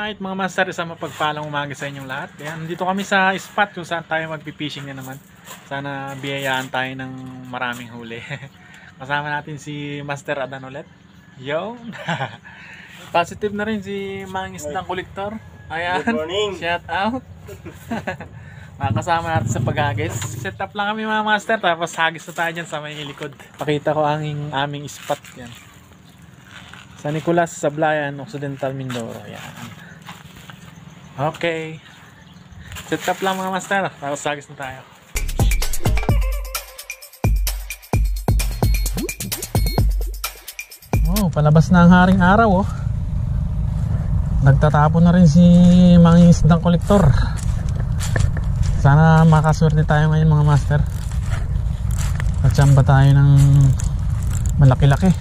Alright mga master, isang mapagpalang umaga sa inyong lahat. Ayan, dito kami sa spot kung saan tayo magpipishing na naman. Sana biyayaan tayo ng maraming huli. Kasama natin si Master Adan ulit. Yo! Positive na rin si Mang Isdang Kolektor. Ayan, good morning. Shout out. Makakasama natin sa paghagis. Set up lang kami mga master, tapos hagis na tayo dyan sa may likod. Pakita ko ang aming spot yan. Sa Nicolas, Sablayan, Occidental, Mindoro. Ayan. Okay. Set up lang mga master. Tapos sagis na tayo. Oh, palabas na ang haring araw oh. Nagtatapon na rin si Mang Isdang Kolektor. Sana makaswerte tayo ngayon mga master. Katsamba tayo ng malaki-laki.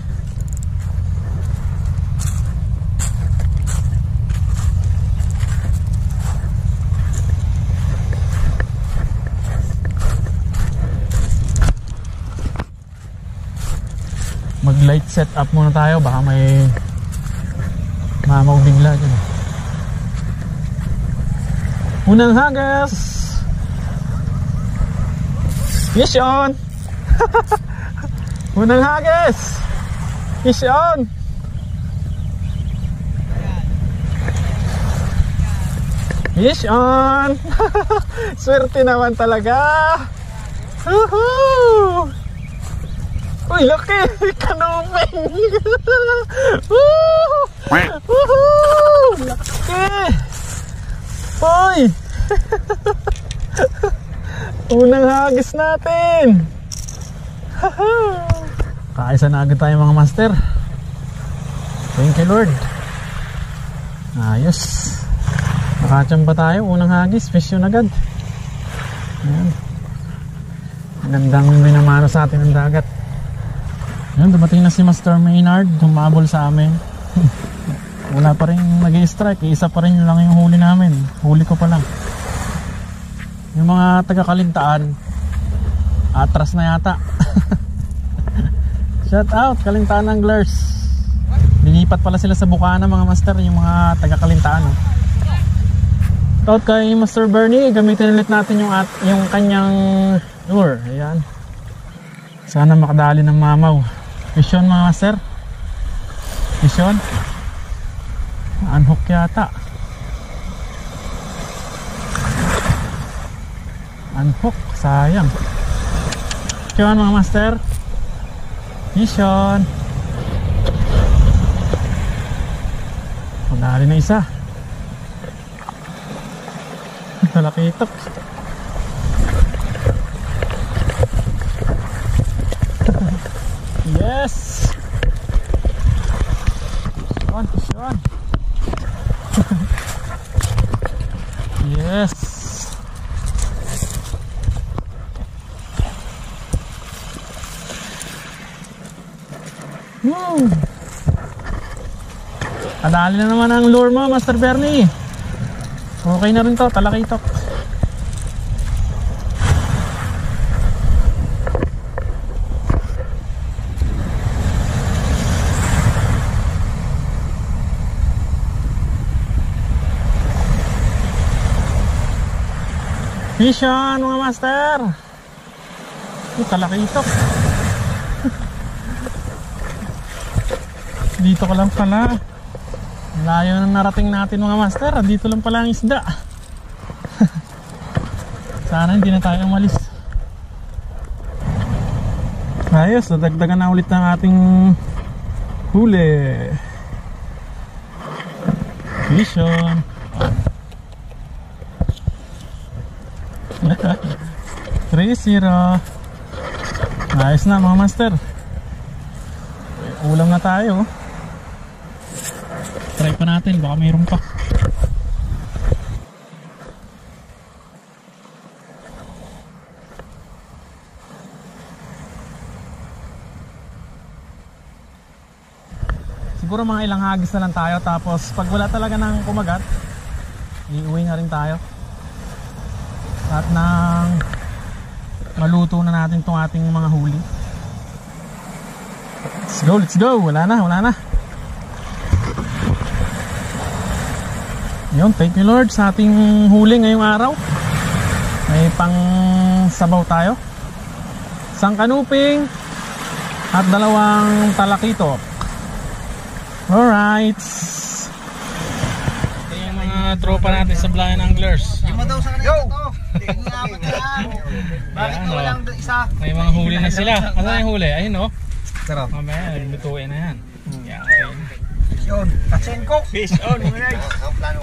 Mag light set up muna tayo, baka may mamaw bigla dyan. Unang hagas. Yes on. Unang hagas. Yes on. Yes on. Swerte naman talaga. Woohoo. Uy, laki! Kanuping! Woohoo! Laki! Uy! Unang hagis natin! Kaisa na agad tayo mga master. Thank you Lord. Ayos. Nakachamba tayo. Unang hagis. Fish yun agad. Ayan. Magandang binamano sa atin ng dagat. Ayan, dumating na si Master Maynard, humabol sa amin. Wala pa rin nag-i-strike, isa pa rin lang yung huli namin. Huli ko pa lang. Yung mga taga-Kalintaan, atras na yata. Shout out, Kalintaan anglers. Linipat pala sila sa Bukana mga master, yung mga taga-Kalintaan. Shout out kay Master Bernie, gamitin ulit natin yung kanyang lure. Ayan. Sana makadali ng mamaw. Vision mga master. Vision. Unhook yata. Unhook. Sayang. Vision mga master. Vision. Madali na isa. Malakitok. Yes. Sean. Yes. Adali na naman ang lure mo, Master Bernie. Okay na rin to, talakitok. Vision mga master. Talakitok. Dito ko lang pala. Layo na narating natin mga master. Dito lang pala ang isda. Sana hindi na tayo umalis. Ayos, nadagdagan na ulit ng ating huli. Vision. 3-0. Ayos na mga master. Ulam na tayo. Try pa natin, baka mayroon pa. Siguro mga ilang hagis na lang tayo. Tapos pag wala talaga ng kumagat, iuwi na rin tayo. At nang maluto na natin itong ating mga huli. Let's go, let's go. Wala na, wala na. Yun, thank you Lord sa ating huli ngayong araw. May pang sabaw tayo. Isang kanuping at 2 talakito. Alright. Ito yung mga tropa natin sa Blind Anglers. Yung mo daw sa kanila to. Bakit na walang isa? May mga huli na sila. Ano na yung huli? Ayun o. Sarap. Mamaya, lutuin na yan. Fish on. Katsin ko. Fish on. Ang plano